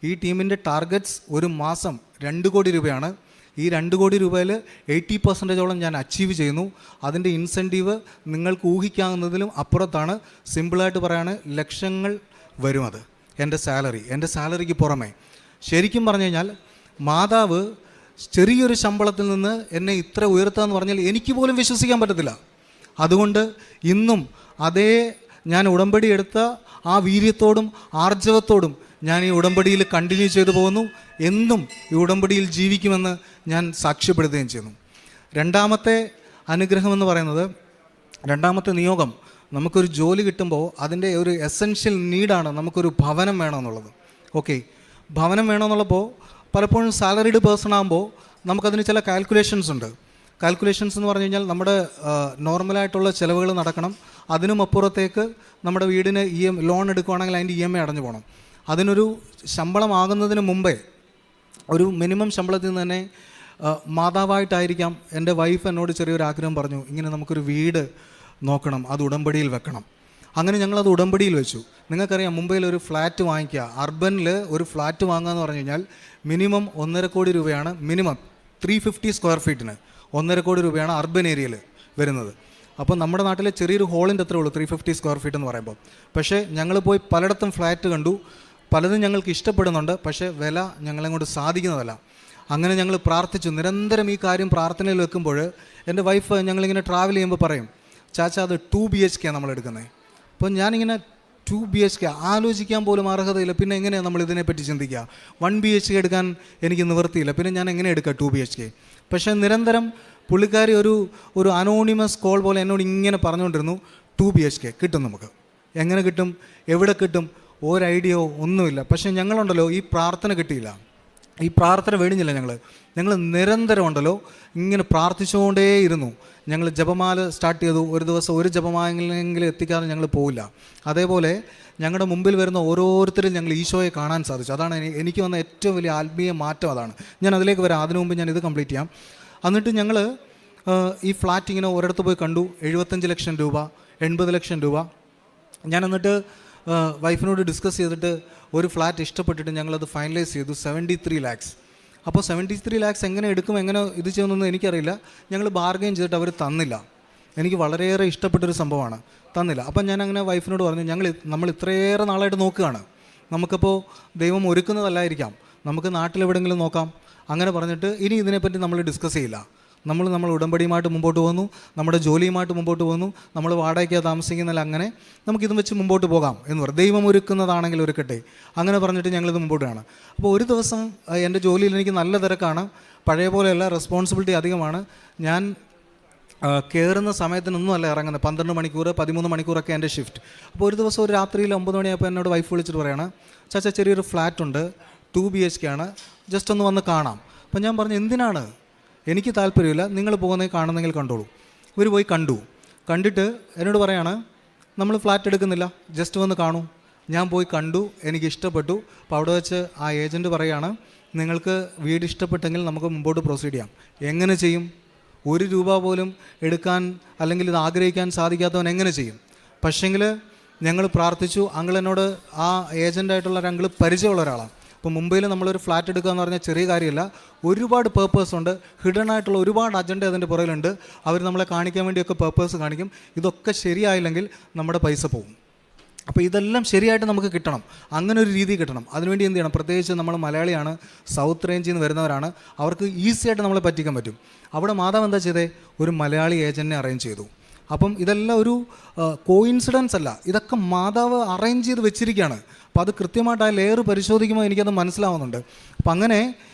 ഈ ടീമിൻ്റെ ടാർഗറ്റ്സ് ഒരു മാസം 2 കോടി രൂപയാണ്. ഈ 2 കോടി രൂപയിൽ 80%ഓളം ഞാൻ അച്ചീവ് ചെയ്യുന്നു. അതിൻ്റെ ഇൻസെൻറ്റീവ് നിങ്ങൾക്ക് ഊഹിക്കാവുന്നതിലും അപ്പുറത്താണ്. സിമ്പിളായിട്ട് പറയാണ്, ലക്ഷങ്ങൾ വരും. അത് എൻ്റെ സാലറിക്ക് പുറമെ. ശരിക്കും പറഞ്ഞു കഴിഞ്ഞാൽ മാതാവ് ചെറിയൊരു ശമ്പളത്തിൽ നിന്ന് എന്നെ ഇത്ര ഉയർത്താമെന്ന് പറഞ്ഞാൽ എനിക്ക് പോലും വിശ്വസിക്കാൻ പറ്റത്തില്ല. അതുകൊണ്ട് ഇന്നും അതേ ഞാൻ ഉടമ്പടി എടുത്ത ആ വീര്യത്തോടും ആർജവത്തോടും ഞാൻ ഈ ഉടമ്പടിയിൽ കണ്ടിന്യൂ ചെയ്തു പോകുന്നു. എന്നും ഈ ഉടമ്പടിയിൽ ജീവിക്കുമെന്ന് ഞാൻ സാക്ഷ്യപ്പെടുത്തുകയും ചെയ്യുന്നു. 2ാമത്തെ അനുഗ്രഹമെന്ന് പറയുന്നത്, 2ാമത്തെ നിയോഗം നമുക്കൊരു ജോലി കിട്ടുമ്പോൾ അതിൻ്റെ ഒരു എസെൻഷ്യൽ നീഡാണ് നമുക്കൊരു ഭവനം വേണമെന്നുള്ളത്. ഓക്കെ, ഭവനം വേണമെന്നുള്ളപ്പോൾ പലപ്പോഴും സാലറീഡ് പേഴ്സൺ ആകുമ്പോൾ നമുക്കതിന് ചില കാൽക്കുലേഷൻസ് ഉണ്ട്. കാൽക്കുലേഷൻസ് എന്ന് പറഞ്ഞു കഴിഞ്ഞാൽ നമ്മുടെ നോർമലായിട്ടുള്ള ചിലവുകൾ നടക്കണം. അതിനും അപ്പുറത്തേക്ക് നമ്മുടെ വീടിന് ലോൺ എടുക്കുകയാണെങ്കിൽ അതിൻ്റെ EMI അടഞ്ഞു പോകണം. അതിനൊരു ശമ്പളമാകുന്നതിന് മുമ്പേ ഒരു മിനിമം ശമ്പളത്തിൽ നിന്ന് തന്നെ മാതാവായിട്ടായിരിക്കാം എൻ്റെ വൈഫ് എന്നോട് ചെറിയൊരു ആഗ്രഹം പറഞ്ഞു, ഇങ്ങനെ നമുക്കൊരു വീട് നോക്കണം, അത് ഉടമ്പടിയിൽ വെക്കണം. അങ്ങനെ ഞങ്ങളത് ഉടമ്പടിയിൽ വെച്ചു. നിങ്ങൾക്കറിയാം, മുംബൈയിൽ ഒരു ഫ്ലാറ്റ് വാങ്ങിക്കുക, അർബനിൽ ഒരു ഫ്ലാറ്റ് വാങ്ങുക എന്ന് പറഞ്ഞു കഴിഞ്ഞാൽ മിനിമം 1.5 കോടി രൂപയാണ്. മിനിമം 350 സ്ക്വയർ ഫീറ്റിന് 1.5 കോടി രൂപയാണ് അർബൻ ഏരിയയിൽ വരുന്നത്. അപ്പോൾ നമ്മുടെ നാട്ടിലെ ചെറിയൊരു ഹോളിൻ്റെ അത്രേ ഉള്ളൂ 350 സ്ക്വയർ ഫീറ്റ് എന്ന് പറയുമ്പോൾ. പക്ഷേ ഞങ്ങൾ പോയി പലയിടത്തും ഫ്ലാറ്റ് കണ്ടു, പലതും ഞങ്ങൾക്ക് ഇഷ്ടപ്പെടുന്നുണ്ട്, പക്ഷേ വില ഞങ്ങളെ കൊണ്ട് സാധിക്കുന്നതല്ല. അങ്ങനെ ഞങ്ങൾ പ്രാർത്ഥിച്ചു, നിരന്തരം ഈ കാര്യം പ്രാർത്ഥനയിൽ വെക്കുമ്പോൾ എൻ്റെ വൈഫ് ഞങ്ങളിങ്ങനെ ട്രാവൽ ചെയ്യുമ്പോൾ പറയും, ചാച്ച അത് 2 BHK നമ്മൾ എടുക്കുന്നത്. അപ്പോൾ ഞാനിങ്ങനെ 2 BHK ആലോചിക്കാൻ പോലും അർഹതയില്ല, പിന്നെ എങ്ങനെയാണ് നമ്മൾ ഇതിനെപ്പറ്റി ചിന്തിക്കുക? 1 BHK എടുക്കാൻ എനിക്ക് നിവൃത്തിയില്ല, പിന്നെ ഞാൻ എങ്ങനെ എടുക്കുക 2 BHK? പക്ഷേ നിരന്തരം പുള്ളിക്കാരി ഒരു അനോണിമസ് കോൾ പോലെ എന്നോട് ഇങ്ങനെ പറഞ്ഞുകൊണ്ടിരുന്നു, 2 BHK കിട്ടും, നമുക്ക് എങ്ങനെ കിട്ടും, എവിടെ കിട്ടും, ഒരു ഐഡിയോ ഒന്നുമില്ല. പക്ഷേ ഞങ്ങളുണ്ടല്ലോ, ഈ പ്രാർത്ഥന കിട്ടിയില്ല, ഈ പ്രാർത്ഥന വെടിഞ്ഞില്ല. ഞങ്ങൾ നിരന്തരം ഉണ്ടല്ലോ ഇങ്ങനെ പ്രാർത്ഥിച്ചുകൊണ്ടേയിരുന്നു. ഞങ്ങൾ ജപമാല സ്റ്റാർട്ട് ചെയ്തു. ഒരു ദിവസം ഒരു ജപമാലെങ്കിലും എത്തിക്കാതെ ഞങ്ങൾ പോവില്ല. അതേപോലെ ഞങ്ങളുടെ മുമ്പിൽ വരുന്ന ഓരോരുത്തരും ഞങ്ങൾ ഈശോയെ കാണാൻ സാധിച്ചു. അതാണ് എനിക്ക് വന്ന ഏറ്റവും വലിയ ആത്മീയ മാറ്റം. അതാണ് ഞാൻ അതിലേക്ക് വരാം. അതിനു മുമ്പ് ഞാൻ ഇത് കംപ്ലീറ്റ് ചെയ്യാം. എന്നിട്ട് ഞങ്ങൾ ഈ ഫ്ലാറ്റ് ഇങ്ങനെ ഒരിടത്ത് പോയി കണ്ടു. 75 ലക്ഷം രൂപ, 80 ലക്ഷം രൂപ. ഞാൻ എന്നിട്ട് വൈഫിനോട് ഡിസ്കസ് ചെയ്തിട്ട് ഒരു ഫ്ലാറ്റ് ഇഷ്ടപ്പെട്ടിട്ട് ഞങ്ങളത് ഫൈനലൈസ് ചെയ്തു. 73 lakhs. അപ്പോൾ 73 lakhs എങ്ങനെ എടുക്കും, എങ്ങനെ ഇത് ചെയ്യുന്നൊന്നും എനിക്കറിയില്ല. ഞങ്ങൾ ബാർഗെയിൻ ചെയ്തിട്ട് അവർ തന്നില്ല. എനിക്ക് വളരെയേറെ ഇഷ്ടപ്പെട്ടൊരു സംഭവമാണ്, തന്നില്ല. അപ്പം ഞാൻ അങ്ങനെ വൈഫിനോട് പറഞ്ഞു, നമ്മൾ ഇത്രയേറെ നാളായിട്ട് നോക്കുകയാണ്, നമുക്കപ്പോൾ ദൈവം ഒരുക്കുന്നതല്ലായിരിക്കാം, നമുക്ക് നാട്ടിലെവിടെയെങ്കിലും നോക്കാം. അങ്ങനെ പറഞ്ഞിട്ട് ഇനി ഇതിനെപ്പറ്റി നമ്മൾ ഡിസ്കസ് ചെയ്യില്ല. നമ്മൾ ഉടമ്പടിയുമായിട്ട് മുമ്പോട്ട് പോകുന്നു, നമ്മുടെ ജോലിയുമായിട്ട് മുമ്പോട്ട് പോകുന്നു, നമ്മൾ വാടകയ്ക്ക് താമസിക്കുന്നില്ല. അങ്ങനെ നമുക്കിതും വെച്ച് മുമ്പോട്ട് പോകാം എന്ന് പറയും. ദൈവം ഒരുക്കുന്നതാണെങ്കിൽ ഒരുക്കട്ടെ, അങ്ങനെ പറഞ്ഞിട്ട് ഞങ്ങളിത് മുമ്പോട്ട് കാണാം. അപ്പോൾ ഒരു ദിവസം എൻ്റെ ജോലിയിൽ എനിക്ക് നല്ല തിരക്കാണ്, പഴയ പോലെയല്ല, റെസ്പോൺസിബിലിറ്റി അധികമാണ്. ഞാൻ കയറുന്ന സമയത്തിനൊന്നുമല്ല ഇറങ്ങുന്നത്. 12 മണിക്കൂർ 13 മണിക്കൂറൊക്കെ എൻ്റെ ഷിഫ്റ്റ്. അപ്പോൾ ഒരു ദിവസം ഒരു രാത്രിയിൽ 9 മണിയായപ്പോൾ എന്നോട് വൈഫ് വിളിച്ചിട്ട് പറയാണ്, ചാച്ച ചെറിയൊരു ഫ്ലാറ്റ് ഉണ്ട്, 2 BHK ആണ്, ജസ്റ്റ് ഒന്ന് വന്ന് കാണാം. അപ്പോൾ ഞാൻ പറഞ്ഞു, എന്തിനാണ്, എനിക്ക് താല്പര്യമില്ല, നിങ്ങൾ പോകുന്നത് കാണുന്നെങ്കിൽ കണ്ടോളൂ. ഇവർ പോയി കണ്ടിട്ട് എന്നോട് പറയാണ്, നമ്മൾ ഫ്ലാറ്റ് എടുക്കുന്നില്ല, ജസ്റ്റ് വന്ന് കാണൂ. ഞാൻ പോയി കണ്ടു, എനിക്ക് ഇഷ്ടപ്പെട്ടു. അപ്പോൾ അവിടെ വെച്ച് ആ ഏജൻറ്റ് പറയുകയാണ്, നിങ്ങൾക്ക് വീട് ഇഷ്ടപ്പെട്ടെങ്കിൽ നമുക്ക് മുമ്പോട്ട് പ്രൊസീഡ് ചെയ്യാം. എങ്ങനെ ചെയ്യും? 1 രൂപ പോലും എടുക്കാൻ അല്ലെങ്കിൽ ഇത് ആഗ്രഹിക്കാൻ സാധിക്കാത്തവൻ എങ്ങനെ ചെയ്യും? പക്ഷേങ്കിൽ ഞങ്ങൾ പ്രാർത്ഥിച്ചു. അങ്കിൾ എന്നോട്, ആ ഏജൻ്റായിട്ടുള്ള ഒരു അങ്കിൾ പരിചയമുള്ള ഒരാളാണ്. ഇപ്പോൾ മുംബൈയിൽ നമ്മളൊരു ഫ്ലാറ്റ് എടുക്കുക എന്ന് പറഞ്ഞാൽ ചെറിയ കാര്യമല്ല, ഒരുപാട് പേർപ്പേഴ്സ് ഉണ്ട്, ഹിഡൻ ആയിട്ടുള്ള ഒരുപാട് അജണ്ട അതിൻ്റെ പുറകിലുണ്ട്. അവർ നമ്മളെ കാണിക്കാൻ വേണ്ടിയൊക്കെ പേർപ്പേഴ്സ് കാണിക്കും. ഇതൊക്കെ ശരിയായില്ലെങ്കിൽ നമ്മുടെ പൈസ പോകും. അപ്പോൾ ഇതെല്ലാം ശരിയായിട്ട് നമുക്ക് കിട്ടണം, അങ്ങനെ ഒരു രീതി കിട്ടണം. അതിനുവേണ്ടി എന്ത് ചെയ്യണം? പ്രത്യേകിച്ച് നമ്മൾ മലയാളിയാണ്, സൗത്ത് റേഞ്ചിൽ നിന്ന് വരുന്നവരാണ്, അവർക്ക് ഈസി ആയിട്ട് നമ്മളെ പറ്റിക്കാൻ പറ്റും. അവിടെ മാതാവ് എന്താ ചെയ്തേ? ഒരു മലയാളി ഏജൻറ്റിനെ അറേഞ്ച് ചെയ്തു. അപ്പം ഇതെല്ലാം ഒരു കോയിൻസിഡൻസ് അല്ല, ഇതൊക്കെ മാതാവ് അറേഞ്ച് ചെയ്ത് വെച്ചിരിക്കുകയാണ്. അപ്പോൾ അത് കൃത്യമായിട്ട് ആ ലെയർ പരിശോധിക്കുമ്പോൾ എനിക്കത് മനസ്സിലാവുന്നുണ്ട്. അപ്പം അങ്ങനെ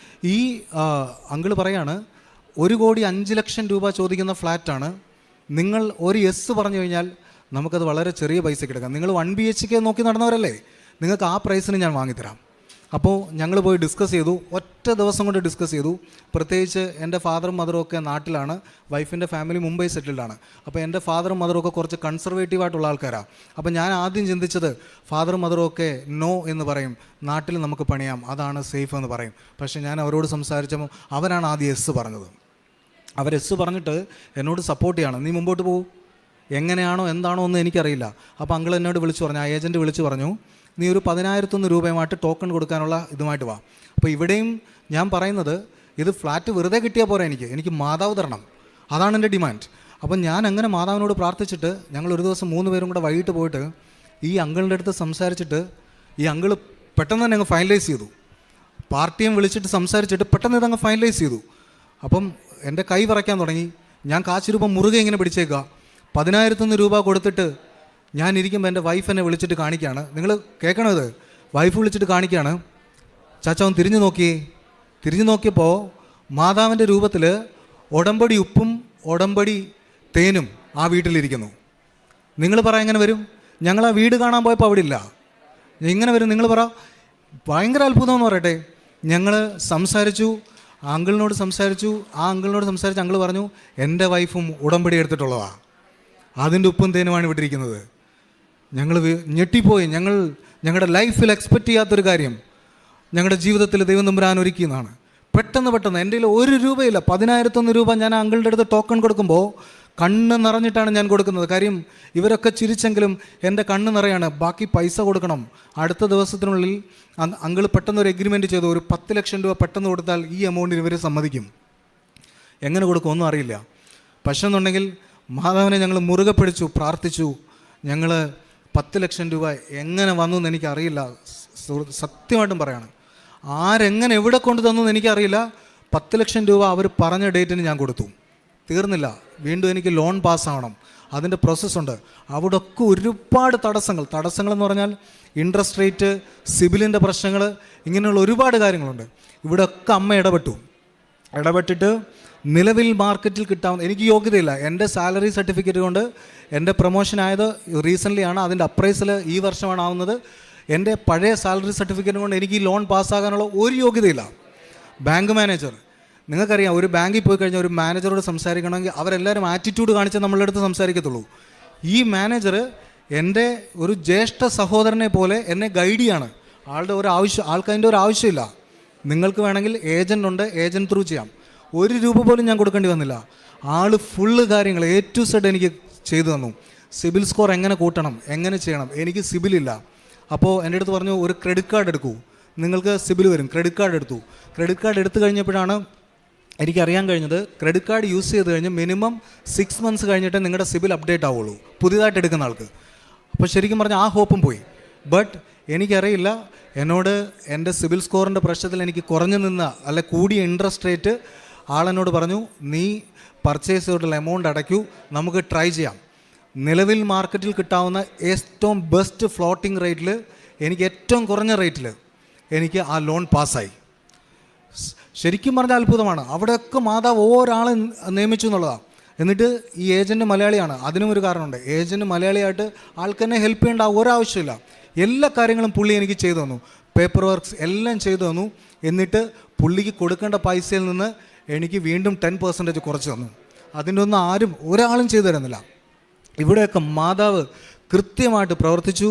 ഈ അങ്കിൾ പറയാണ്, 1,05,00,000 രൂപ ചോദിക്കുന്ന ഫ്ലാറ്റാണ്. നിങ്ങൾ ഒരു യെസ് പറഞ്ഞു കഴിഞ്ഞാൽ നമുക്കത് വളരെ ചെറിയ പൈസയ്ക്ക് എടുക്കാം. നിങ്ങൾ 1 BHK നോക്കി നടന്നവരല്ലേ, നിങ്ങൾക്ക് ആ പ്രൈസിന് ഞാൻ വാങ്ങിത്തരാം. അപ്പോൾ ഞങ്ങൾ പോയി ഡിസ്കസ് ചെയ്തു, ഒറ്റ ദിവസം കൊണ്ട് ഡിസ്കസ് ചെയ്തു. പ്രത്യേകിച്ച് എൻ്റെ ഫാദറും മദറും ഒക്കെ നാട്ടിലാണ്, വൈഫിൻ്റെ ഫാമിലി മുംബൈ സെറ്റിൽഡാണ്. അപ്പോൾ എൻ്റെ ഫാദറും മദറും ഒക്കെ കുറച്ച് കൺസർവേറ്റീവായിട്ടുള്ള ആൾക്കാരാണ്. അപ്പോൾ ഞാൻ ആദ്യം ചിന്തിച്ചത്, ഫാദറും മദറും ഒക്കെ നോ എന്ന് പറയും, നാട്ടിൽ നമുക്ക് പണിയാം, അതാണ് സേഫ് എന്ന് പറയും. പക്ഷേ ഞാൻ അവരോട് സംസാരിച്ചപ്പോൾ അവരാണ് ആദ്യം എസ് പറഞ്ഞത്. അവർ എസ് പറഞ്ഞിട്ട് എന്നോട് സപ്പോർട്ട് ചെയ്യണം, നീ മുമ്പോട്ട് പോകും, എങ്ങനെയാണോ എന്താണോ ഒന്നും എനിക്കറിയില്ല. അപ്പോൾ അങ്കിൾ എന്നോട് വിളിച്ചു പറഞ്ഞു, ആ ഏജൻറ്റ് വിളിച്ചു പറഞ്ഞു, നീ ഒരു 10,001 രൂപയുമായിട്ട് ടോക്കൺ കൊടുക്കാനുള്ള ഇതുമായിട്ട് വാ. അപ്പോൾ ഇവിടെയും ഞാൻ പറയുന്നത്, ഇത് ഫ്ലാറ്റ് വെറുതെ കിട്ടിയാൽ പോരാ, എനിക്ക് മാതാവ് തരണം, അതാണ് എൻ്റെ ഡിമാൻഡ്. അപ്പം ഞാൻ അങ്ങനെ മാതാവിനോട് പ്രാർത്ഥിച്ചിട്ട് ഞങ്ങൾ ഒരു ദിവസം 3 പേരും കൂടെ വൈകിട്ട് പോയിട്ട് ഈ അങ്കിളിൻ്റെ അടുത്ത് സംസാരിച്ചിട്ട്, ഈ അങ്കിൾ പെട്ടെന്ന് തന്നെ അങ്ങ് ഫൈനലൈസ് ചെയ്തു. പാർട്ടിയും വിളിച്ചിട്ട് സംസാരിച്ചിട്ട് പെട്ടെന്ന് ഇതങ്ങ് ഫൈനലൈസ് ചെയ്തു. അപ്പം എൻ്റെ കൈ വിറയ്ക്കാൻ തുടങ്ങി. ഞാൻ കാശ് രൂപ മുറുകെ ഇങ്ങനെ പിടിച്ചേക്കുക. 10,001 രൂപ കൊടുത്തിട്ട് ഞാൻ ഇരിക്കുമ്പോൾ എൻ്റെ വൈഫ് എന്നെ വിളിച്ചിട്ട് കാണിക്കുകയാണ്. നിങ്ങൾ കേൾക്കണോ ഇത്? വൈഫ് വിളിച്ചിട്ട് കാണിക്കുകയാണ്, ചാച്ചാവൻ തിരിഞ്ഞു നോക്കിയപ്പോൾ മാതാവിൻ്റെ രൂപത്തിൽ ഉടമ്പടി ഉപ്പും ഉടമ്പടി തേനും ആ വീട്ടിലിരിക്കുന്നു. നിങ്ങൾ പറ എങ്ങനെ വരും? ഞങ്ങൾ ആ വീട് കാണാൻ പോയപ്പോൾ അവിടെ ഇല്ല. എങ്ങനെ വരും നിങ്ങൾ പറ? ഭയങ്കര അത്ഭുതം എന്ന് പറയട്ടെ. ഞങ്ങൾ സംസാരിച്ചു, ആ അങ്കിളിനോട് സംസാരിച്ചു. അങ്കിൾ പറഞ്ഞു എൻ്റെ വൈഫും ഉടമ്പടി എടുത്തിട്ടുള്ളതാണ്, അതിൻ്റെ ഉപ്പും തേനുമാണ് ഇവിടെ ഇരിക്കുന്നത്. ഞങ്ങൾ ഞെട്ടിപ്പോയി. ഞങ്ങളുടെ ലൈഫിൽ എക്സ്പെക്റ്റ് ചെയ്യാത്തൊരു കാര്യം ഞങ്ങളുടെ ജീവിതത്തിൽ ദൈവം തമ്പുരാൻ ഒരുക്കിയെന്നാണ്. പെട്ടെന്ന് എൻ്റെ കയ്യിൽ 1 രൂപയില്ല, 10,001 രൂപ ഞാൻ ആ അങ്കിളുടെ അടുത്ത് ടോക്കൺ കൊടുക്കുമ്പോൾ കണ്ണ് നിറഞ്ഞിട്ടാണ് ഞാൻ കൊടുക്കുന്നത്. കാര്യം ഇവരൊക്കെ ചിരിച്ചെങ്കിലും എൻ്റെ കണ്ണ് നിറയാണ്. ബാക്കി പൈസ കൊടുക്കണം. അടുത്ത ദിവസത്തിനുള്ളിൽ അങ്കിൾ പെട്ടെന്ന് ഒരു എഗ്രിമെൻറ്റ് ചെയ്തു, ഒരു 10 ലക്ഷം രൂപ പെട്ടെന്ന് കൊടുത്താൽ ഈ എമൗണ്ടിന് ഇവർ സമ്മതിക്കും. എങ്ങനെ കൊടുക്കും ഒന്നും അറിയില്ല. പക്ഷേ എന്നുണ്ടെങ്കിൽ മാതാവിനെ ഞങ്ങൾ മുറുകെ പിടിച്ചു, പ്രാർത്ഥിച്ചു. ഞങ്ങൾ 10 ലക്ഷം രൂപ എങ്ങനെ വന്നു എന്ന് എനിക്കറിയില്ല, സത്യമായിട്ടും പറയാണ്. ആരെങ്ങനെ എവിടെ കൊണ്ടു തന്നു എന്ന് എനിക്കറിയില്ല. 10 ലക്ഷം രൂപ അവർ പറഞ്ഞ ഡേറ്റിന് ഞാൻ കൊടുത്തു. തീർന്നില്ല, വീണ്ടും എനിക്ക് ലോൺ പാസ്സാവണം, അതിൻ്റെ പ്രോസസ്സുണ്ട്. അവിടെയൊക്കെ ഒരുപാട് തടസ്സങ്ങളെന്ന് പറഞ്ഞാൽ ഇൻട്രസ്റ്റ് റേറ്റ്, സിബിലിൻ്റെ പ്രശ്നങ്ങൾ, ഇങ്ങനെയുള്ള ഒരുപാട് കാര്യങ്ങളുണ്ട്. ഇവിടെയൊക്കെ അമ്മ ഇടപെട്ടിട്ട് നിലവിൽ മാർക്കറ്റിൽ കിട്ടാവുന്ന, എനിക്ക് യോഗ്യതയില്ല. എൻ്റെ സാലറി സർട്ടിഫിക്കറ്റ് കൊണ്ട് എൻ്റെ പ്രൊമോഷൻ ആയത് റീസെൻ്റ്ലി ആണ്, അതിൻ്റെ അപ്രൈസൽ ഈ വർഷമാണ് ആവുന്നത്. എൻ്റെ പഴയ സാലറി സർട്ടിഫിക്കറ്റ് കൊണ്ട് എനിക്ക് ഈ ലോൺ പാസ്സാകാനുള്ള ഒരു യോഗ്യതയില്ല. ബാങ്ക് മാനേജർ, നിങ്ങൾക്കറിയാം, ഒരു ബാങ്കിൽ പോയി കഴിഞ്ഞാൽ ഒരു മാനേജറോട് സംസാരിക്കണമെങ്കിൽ അവരെല്ലാവരും ആറ്റിറ്റ്യൂഡ് കാണിച്ച് നമ്മളുടെ അടുത്ത് സംസാരിക്കത്തുള്ളൂ. ഈ മാനേജർ എൻ്റെ ഒരു ജ്യേഷ്ഠ സഹോദരനെ പോലെ എന്നെ ഗൈഡ് ചെയ്യാണ്. ആൾക്കതിൻ്റെ ഒരു ആവശ്യമില്ല. നിങ്ങൾക്ക് വേണമെങ്കിൽ ഏജൻ്റ് ഉണ്ട്, ഏജൻറ്റ് ത്രൂ ചെയ്യാം. 1 രൂപ പോലും ഞാൻ കൊടുക്കേണ്ടി വന്നില്ല. ആൾ ഫുള്ള് കാര്യങ്ങൾ A to Z എനിക്ക് ചെയ്തു തന്നു. സിബിൽ സ്കോർ എങ്ങനെ കൂട്ടണം, എങ്ങനെ ചെയ്യണം. എനിക്ക് സിബിലില്ല. അപ്പോൾ എൻ്റെ അടുത്ത് പറഞ്ഞു, ഒരു ക്രെഡിറ്റ് കാർഡ് എടുക്കൂ, നിങ്ങൾക്ക് സിബിൽ വരും. ക്രെഡിറ്റ് കാർഡ് എടുത്തു. ക്രെഡിറ്റ് കാർഡ് എടുത്തു കഴിഞ്ഞപ്പോഴാണ് എനിക്കറിയാൻ കഴിഞ്ഞത്, ക്രെഡിറ്റ് കാർഡ് യൂസ് ചെയ്ത് കഴിഞ്ഞ് മിനിമം 6 months കഴിഞ്ഞിട്ട് നിങ്ങളുടെ സിബിൽ അപ്ഡേറ്റ് ആവുള്ളൂ, പുതിയതായിട്ട് എടുക്കുന്ന ആൾക്ക്. അപ്പോൾ ശരിക്കും പറഞ്ഞാൽ ആ ഹോപ്പും പോയി. ബട്ട് എനിക്കറിയില്ല, എന്നോട് എൻ്റെ സിബിൽ സ്കോറിൻ്റെ പ്രശ്നത്തിൽ എനിക്ക് കുറഞ്ഞു നിന്ന അല്ല കൂടിയ ഇൻട്രസ്റ്റ് റേറ്റ് ആളെന്നോട് പറഞ്ഞു, നീ പർച്ചേസ് ചെയ്തിട്ടുള്ള എമൗണ്ട് അടയ്ക്കൂ, നമുക്ക് ട്രൈ ചെയ്യാം. നിലവിൽ മാർക്കറ്റിൽ കിട്ടാവുന്ന ഏറ്റവും ബെസ്റ്റ് ഫ്ലോട്ടിംഗ് റേറ്റിൽ, എനിക്ക് ഏറ്റവും കുറഞ്ഞ റേറ്റിൽ എനിക്ക് ആ ലോൺ പാസ്സായി. ശരിക്കും പറഞ്ഞാൽ അത്ഭുതമാണ്. അവിടെയൊക്കെ മാതാവ് ഒരാളെ നിയമിച്ചു എന്നുള്ളതാണ്. എന്നിട്ട് ഈ ഏജൻറ്റ് മലയാളിയാണ്. അതിനും ഒരു കാരണമുണ്ട്. ഏജൻറ്റ് മലയാളിയായിട്ട് ആൾക്ക് തന്നെ ഹെൽപ്പ് ചെയ്യേണ്ട ഒരാവശ്യമില്ല. എല്ലാ കാര്യങ്ങളും പുള്ളി എനിക്ക് ചെയ്തു തന്നു. പേപ്പർ വർക്ക്സ് എല്ലാം ചെയ്തു തന്നു. എന്നിട്ട് പുള്ളിക്ക് കൊടുക്കേണ്ട പൈസയിൽ നിന്ന് എനിക്ക് വീണ്ടും 10% കുറച്ച് തന്നു. അതിൻ്റെ ഒന്നും ഒരാളും ചെയ്തു തരുന്നില്ല. ഇവിടെയൊക്കെ മാതാവ് കൃത്യമായിട്ട് പ്രവർത്തിച്ചു.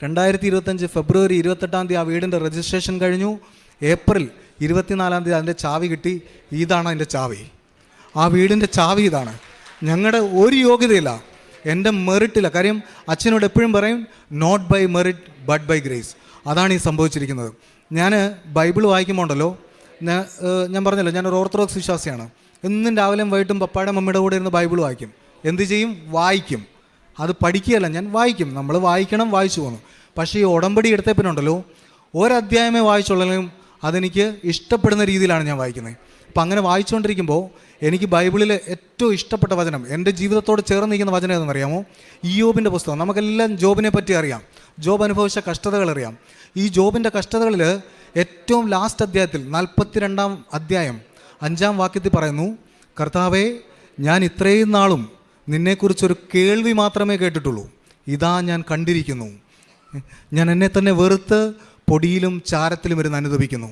2025 ഫെബ്രുവരി 28 ആ വീടിൻ്റെ രജിസ്ട്രേഷൻ കഴിഞ്ഞു. ഏപ്രിൽ 24 അതിൻ്റെ ചാവി കിട്ടി. ഇതാണ് അതിൻ്റെ ചാവി. ആ വീടിൻ്റെ ചാവി ഇതാണ്. ഞങ്ങളുടെ ഒരു യോഗ്യതയില്ല, എൻ്റെ മെറിറ്റില്ല. കാര്യം അച്ഛനോട് എപ്പോഴും പറയും, not by merit but by grace. അതാണ് ഈ സംഭവിച്ചിരിക്കുന്നത്. ഞാൻ ബൈബിൾ വായിക്കുമ്പോൾ ഉണ്ടല്ലോ, ഞാൻ പറഞ്ഞല്ലോ, ഞാനൊരു ഓർത്തഡോക്സ് വിശ്വാസിയാണ്. എന്നും രാവിലെയും വൈകിട്ടും പപ്പായുടെ മമ്മിയുടെ കൂടെ ഇരുന്ന് ബൈബിൾ വായിക്കും. എന്ത് ചെയ്യും? വായിക്കും. അത് പഠിക്കുകയല്ല, ഞാൻ വായിക്കും. നമ്മൾ വായിക്കണം, വായിച്ചു പോകുന്നു. പക്ഷേ ഈ ഉടമ്പടി എടുത്ത പിന്നെ ഉണ്ടല്ലോ, ഒരധ്യായമേ വായിച്ചുള്ളെങ്കിലും അതെനിക്ക് ഇഷ്ടപ്പെടുന്ന രീതിയിലാണ് ഞാൻ വായിക്കുന്നത്. അപ്പം അങ്ങനെ വായിച്ചുകൊണ്ടിരിക്കുമ്പോൾ എനിക്ക് ബൈബിളിൽ ഏറ്റവും ഇഷ്ടപ്പെട്ട വചനം, എൻ്റെ ജീവിതത്തോട് ചേർന്നിരിക്കുന്ന വചനം ഏതെന്നറിയാമോ? ഇയ്യോബിൻ്റെ പുസ്തകം. നമുക്കെല്ലാം ജോബിനെ പറ്റി അറിയാം, ജോബ് അനുഭവിച്ച കഷ്ടതകൾ അറിയാം. ഈ ജോബിൻ്റെ കഷ്ടതകളിൽ ഏറ്റവും ലാസ്റ്റ് അധ്യായത്തിൽ 42-ാം അധ്യായം 5-ാം വാക്യത്തിൽ പറയുന്നു, കർത്താവേ, ഞാൻ ഇത്രയും നാളും നിന്നെക്കുറിച്ചൊരു കേൾവി മാത്രമേ കേട്ടിട്ടുള്ളൂ, ഇതാ ഞാൻ കണ്ടിരിക്കുന്നു. ഞാൻ എന്നെ തന്നെ വെറുത്ത് പൊടിയിലും ചാരത്തിലും ഇരുന്ന് അനുദപിക്കുന്നു.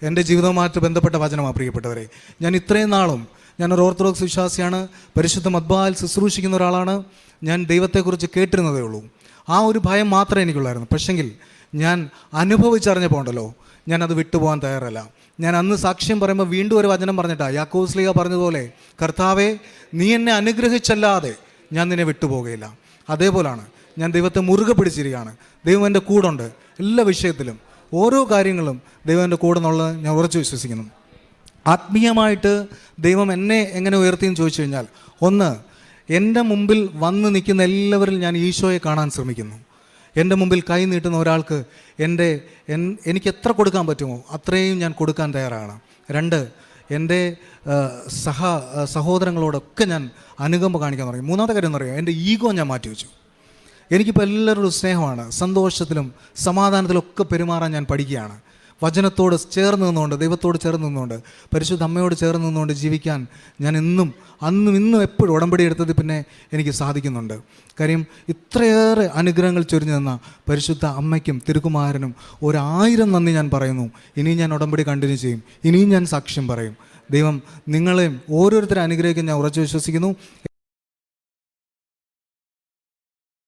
എൻ്റെ ജീവിതവുമായിട്ട് ബന്ധപ്പെട്ട വചനമാണ് പ്രിയപ്പെട്ടവരെ. ഞാൻ ഇത്രയും നാളും, ഞാനൊരു ഓർത്തഡോക്സ് വിശ്വാസിയാണ്, പരിശുദ്ധ മദ്ബായിൽ ശുശ്രൂഷിക്കുന്ന ഒരാളാണ്. ഞാൻ ദൈവത്തെക്കുറിച്ച് കേട്ടിരുന്നതേ ഉള്ളൂ. ആ ഒരു ഭയം മാത്രമേ എനിക്കുള്ളായിരുന്നു. പക്ഷെങ്കിൽ ഞാൻ അനുഭവിച്ചറിഞ്ഞപ്പോൾ ഉണ്ടല്ലോ, ഞാനത് വിട്ടുപോകാൻ തയ്യാറല്ല. ഞാൻ അന്ന് സാക്ഷ്യം പറയുമ്പോൾ വീണ്ടും ഒരു വചനം പറഞ്ഞിട്ടാണ്, യാക്കോബ് ശ്ലീഹ പറഞ്ഞതുപോലെ, കർത്താവേ, നീ എന്നെ അനുഗ്രഹിച്ചല്ലാതെ ഞാൻ നിന്നെ വിട്ടുപോകുകയില്ല. അതേപോലാണ് ഞാൻ ദൈവത്തെ മുറുകെ പിടിച്ചിരിക്കുകയാണ്. ദൈവം എൻ്റെ കൂടുണ്ട് എല്ലാ വിഷയത്തിലും, ഓരോ കാര്യങ്ങളും ദൈവം എൻ്റെ കൂടെ എന്നുള്ളത് ഞാൻ ഉറച്ചു വിശ്വസിക്കുന്നു. ആത്മീയമായിട്ട് ദൈവം എന്നെ എങ്ങനെ ഉയർത്തിയെന്ന് ചോദിച്ചു കഴിഞ്ഞാൽ, ഒന്ന്, എൻ്റെ മുമ്പിൽ വന്ന് നിൽക്കുന്ന എല്ലാവരിൽ ഞാൻ ഈശോയെ കാണാൻ ശ്രമിക്കുന്നു. എൻ്റെ മുമ്പിൽ കൈ നീട്ടുന്ന ഒരാൾക്ക് എനിക്ക് എത്ര കൊടുക്കാൻ പറ്റുമോ അത്രയും ഞാൻ കൊടുക്കാൻ തയ്യാറാണ്. 2, എൻ്റെ സഹോദരങ്ങളോടൊക്കെ ഞാൻ അനുകമ്പ കാണിക്കാൻ തുടങ്ങി. 3-ാമത്തെ കാര്യം എന്ന് പറയുക, എൻ്റെ ഈഗോ ഞാൻ മാറ്റി വെച്ചു. എനിക്കിപ്പോൾ എല്ലാവരോടും സ്നേഹമാണ്. സന്തോഷത്തിലും സമാധാനത്തിലും ഒക്കെ പെരുമാറാൻ ഞാൻ പഠിക്കുകയാണ്. വചനത്തോട് ചേർന്ന് നിന്നുകൊണ്ട്, ദൈവത്തോട് ചേർന്ന് നിന്നുകൊണ്ട്, പരിശുദ്ധ അമ്മയോട് ചേർന്ന് നിന്നുകൊണ്ട് ജീവിക്കാൻ ഞാൻ അന്നും ഇന്നും എപ്പോഴും ഉടമ്പടി എടുത്തത് പിന്നെ എനിക്ക് സാധിക്കുന്നുണ്ട്. കാര്യം ഇത്രയേറെ അനുഗ്രഹങ്ങൾ ചൊരിഞ്ഞു തന്ന പരിശുദ്ധ അമ്മയ്ക്കും തിരുക്കുമാരനും 1000 നന്ദി ഞാൻ പറയുന്നു. ഇനിയും ഞാൻ ഉടമ്പടി കണ്ടിന്യൂ ചെയ്യും, ഇനിയും ഞാൻ സാക്ഷ്യം പറയും. ദൈവം നിങ്ങളെയും ഓരോരുത്തരെ അനുഗ്രഹിക്കാൻ ഞാൻ ഉറച്ചു വിശ്വസിക്കുന്നു.